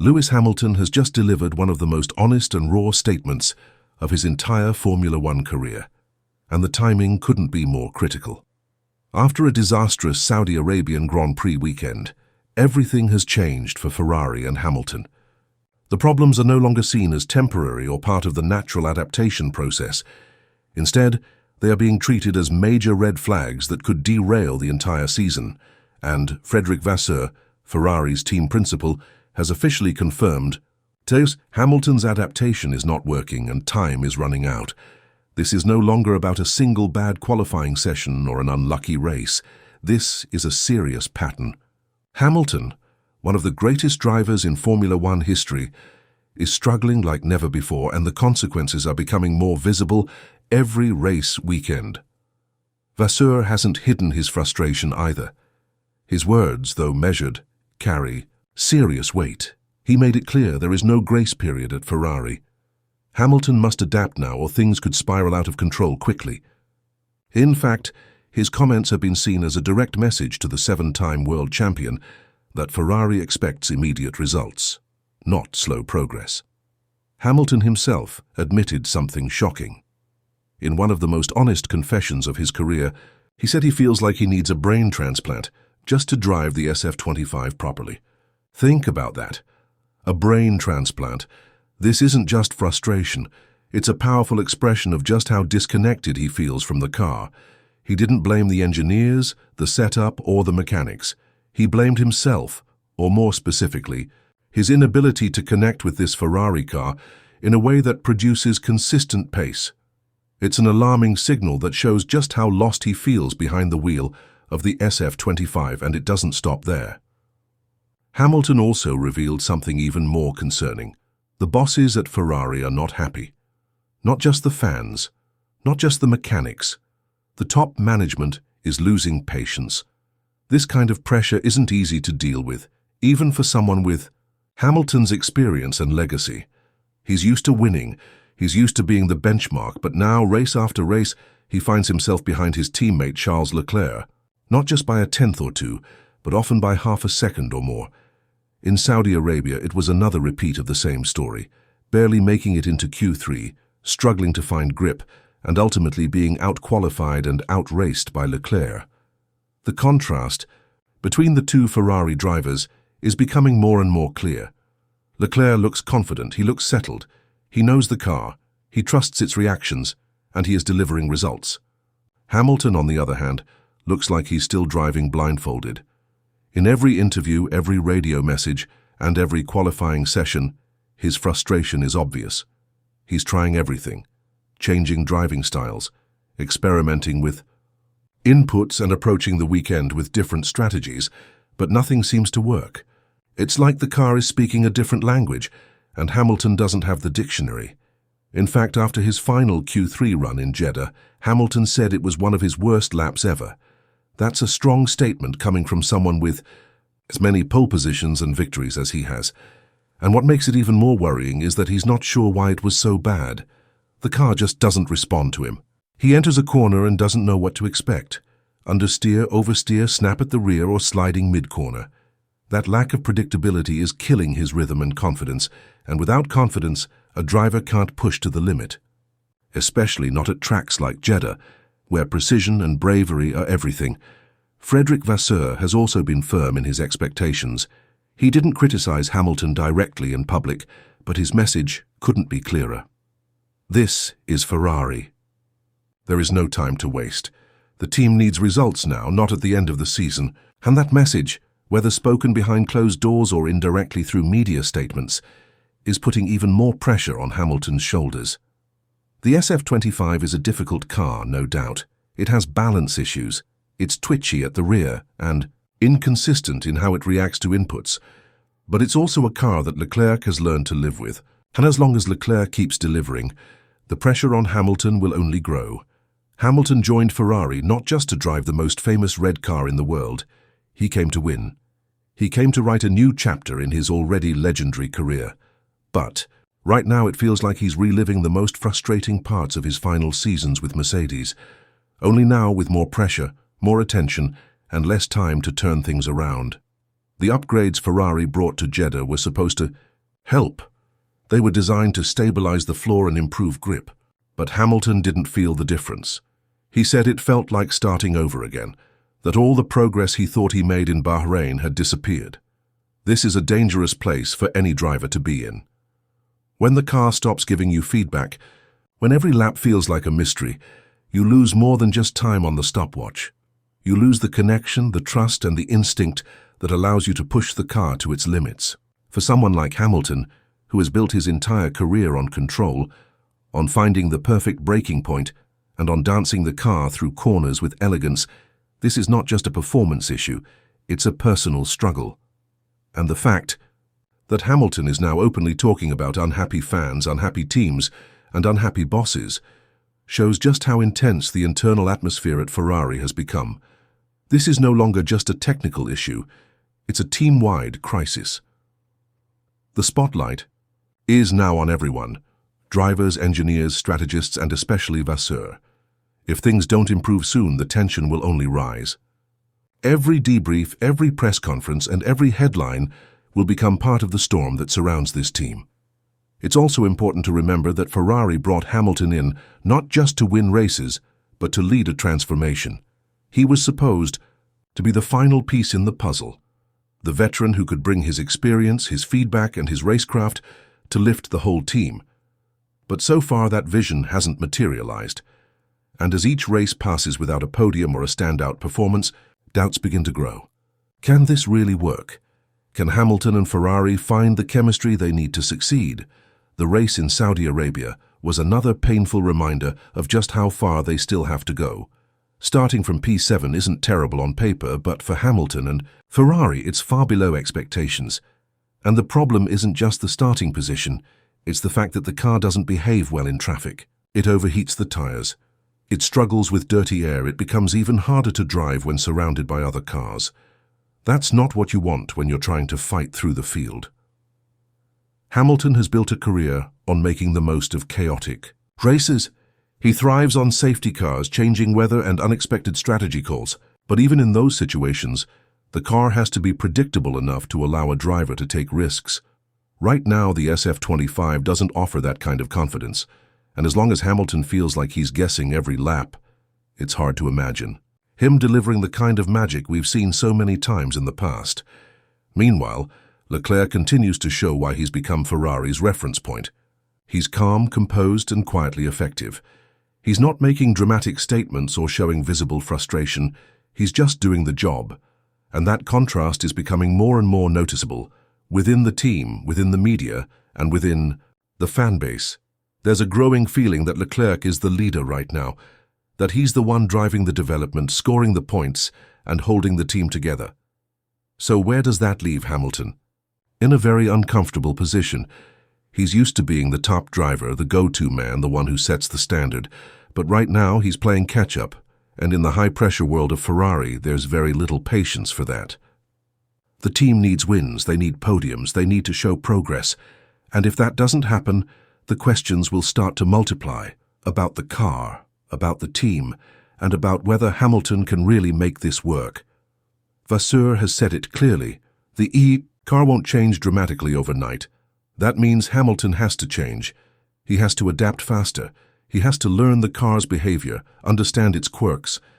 Lewis Hamilton has just delivered one of the most honest and raw statements of his entire Formula One career, and the timing couldn't be more critical. After a disastrous Saudi Arabian Grand Prix weekend, everything has changed for Ferrari and Hamilton. The problems are no longer seen as temporary or part of the natural adaptation process. Instead, they are being treated as major red flags that could derail the entire season, and Frederic Vasseur, Ferrari's team principal, has officially confirmed that Hamilton's adaptation is not working and time is running out. This is no longer about a single bad qualifying session or an unlucky race. This is a serious pattern. Hamilton, one of the greatest drivers in Formula One history, is struggling like never before, and the consequences are becoming more visible every race weekend. Vasseur hasn't hidden his frustration either. His words, though measured, carry serious weight. He made it clear there is no grace period at Ferrari. Hamilton must adapt now or things could spiral out of control quickly. In fact, his comments have been seen as a direct message to the seven-time world champion that Ferrari expects immediate results, not slow progress. Hamilton himself admitted something shocking. In one of the most honest confessions of his career, he said he feels like he needs a brain transplant just to drive the SF25 properly. Think about that. A brain transplant. This isn't just frustration. It's a powerful expression of just how disconnected he feels from the car. He didn't blame the engineers, the setup, or the mechanics. He blamed himself, or more specifically, his inability to connect with this Ferrari car in a way that produces consistent pace. It's an alarming signal that shows just how lost he feels behind the wheel of the SF25, and it doesn't stop there. Hamilton also revealed something even more concerning. The bosses at Ferrari are not happy. Not just the fans, not just the mechanics. The top management is losing patience. This kind of pressure isn't easy to deal with, even for someone with Hamilton's experience and legacy. He's used to winning, he's used to being the benchmark, but now, race after race, he finds himself behind his teammate Charles Leclerc, not just by a tenth or two, but often by half a second or more. In Saudi Arabia, it was another repeat of the same story, barely making it into Q3, struggling to find grip, and ultimately being outqualified and outraced by Leclerc. The contrast between the two Ferrari drivers is becoming more and more clear. Leclerc looks confident, he looks settled, he knows the car, he trusts its reactions, and he is delivering results. Hamilton, on the other hand, looks like he's still driving blindfolded. In every interview, every radio message, and every qualifying session, his frustration is obvious. He's trying everything, changing driving styles, experimenting with inputs and approaching the weekend with different strategies, but nothing seems to work. It's like the car is speaking a different language, and Hamilton doesn't have the dictionary. In fact, after his final Q3 run in Jeddah, Hamilton said it was one of his worst laps ever. That's a strong statement coming from someone with as many pole positions and victories as he has. And what makes it even more worrying is that he's not sure why it was so bad. The car just doesn't respond to him. He enters a corner and doesn't know what to expect. Understeer, oversteer, snap at the rear, or sliding mid-corner. That lack of predictability is killing his rhythm and confidence, and without confidence, a driver can't push to the limit. Especially not at tracks like Jeddah, where precision and bravery are everything. Frederic Vasseur has also been firm in his expectations. He didn't criticize Hamilton directly in public, but his message couldn't be clearer. This is Ferrari. There is no time to waste. The team needs results now, not at the end of the season, and that message, whether spoken behind closed doors or indirectly through media statements, is putting even more pressure on Hamilton's shoulders. The SF25 is a difficult car, no doubt. It has balance issues. It's twitchy at the rear and inconsistent in how it reacts to inputs. But it's also a car that Leclerc has learned to live with. And as long as Leclerc keeps delivering, the pressure on Hamilton will only grow. Hamilton joined Ferrari not just to drive the most famous red car in the world. He came to win. He came to write a new chapter in his already legendary career. But right now it feels like he's reliving the most frustrating parts of his final seasons with Mercedes, only now with more pressure, more attention, and less time to turn things around. The upgrades Ferrari brought to Jeddah were supposed to Help. They were designed to stabilize the floor and improve grip. But Hamilton didn't feel the difference. He said it felt like starting over again, that all the progress he thought he made in Bahrain had disappeared. This is a dangerous place for any driver to be in. When the car stops giving you feedback, when every lap feels like a mystery, you lose more than just time on the stopwatch. You lose the connection, the trust, and the instinct that allows you to push the car to its limits. For someone like Hamilton, who has built his entire career on control, on finding the perfect braking point, and on dancing the car through corners with elegance, this is not just a performance issue, it's a personal struggle. And the fact that Hamilton is now openly talking about unhappy fans, unhappy teams, and unhappy bosses shows just how intense the internal atmosphere at Ferrari has become. This is no longer just a technical issue, it's a team-wide crisis. The spotlight is now on everyone, drivers, engineers, strategists, and especially Vasseur. If things don't improve soon, the tension will only rise. Every debrief, every press conference, and every headline will become part of the storm that surrounds this team. It's also important to remember that Ferrari brought Hamilton in not just to win races, but to lead a transformation. He was supposed to be the final piece in the puzzle, the veteran who could bring his experience, his feedback, and his racecraft to lift the whole team. But so far that vision hasn't materialized. And as each race passes without a podium or a standout performance, doubts begin to grow. Can this really work? Can Hamilton and Ferrari find the chemistry they need to succeed? The race in Saudi Arabia was another painful reminder of just how far they still have to go. Starting from P7 isn't terrible on paper, but for Hamilton and Ferrari it's far below expectations. And the problem isn't just the starting position, it's the fact that the car doesn't behave well in traffic. It overheats the tires. It struggles with dirty air. It becomes even harder to drive when surrounded by other cars. That's not what you want when you're trying to fight through the field. Hamilton has built a career on making the most of chaotic races. He thrives on safety cars, changing weather, and unexpected strategy calls. But even in those situations, the car has to be predictable enough to allow a driver to take risks. Right now, the SF25 doesn't offer that kind of confidence, and as long as Hamilton feels like he's guessing every lap, it's hard to imagine him delivering the kind of magic we've seen so many times in the past. Meanwhile, Leclerc continues to show why he's become Ferrari's reference point. He's calm, composed, and quietly effective. He's not making dramatic statements or showing visible frustration. He's just doing the job. And that contrast is becoming more and more noticeable within the team, within the media, and within the fan base. There's a growing feeling that Leclerc is the leader right now, that he's the one driving the development, scoring the points, and holding the team together. So where does that leave Hamilton? In a very uncomfortable position. He's used to being the top driver, the go-to man, the one who sets the standard. But right now he's playing catch-up, and in the high-pressure world of Ferrari, there's very little patience for that. The team needs wins, they need podiums, they need to show progress. And if that doesn't happen, the questions will start to multiply about the car, about the team, and about whether Hamilton can really make this work. Vasseur has said it clearly. The car won't change dramatically overnight. That means Hamilton has to change. He has to adapt faster. He has to learn the car's behavior, understand its quirks,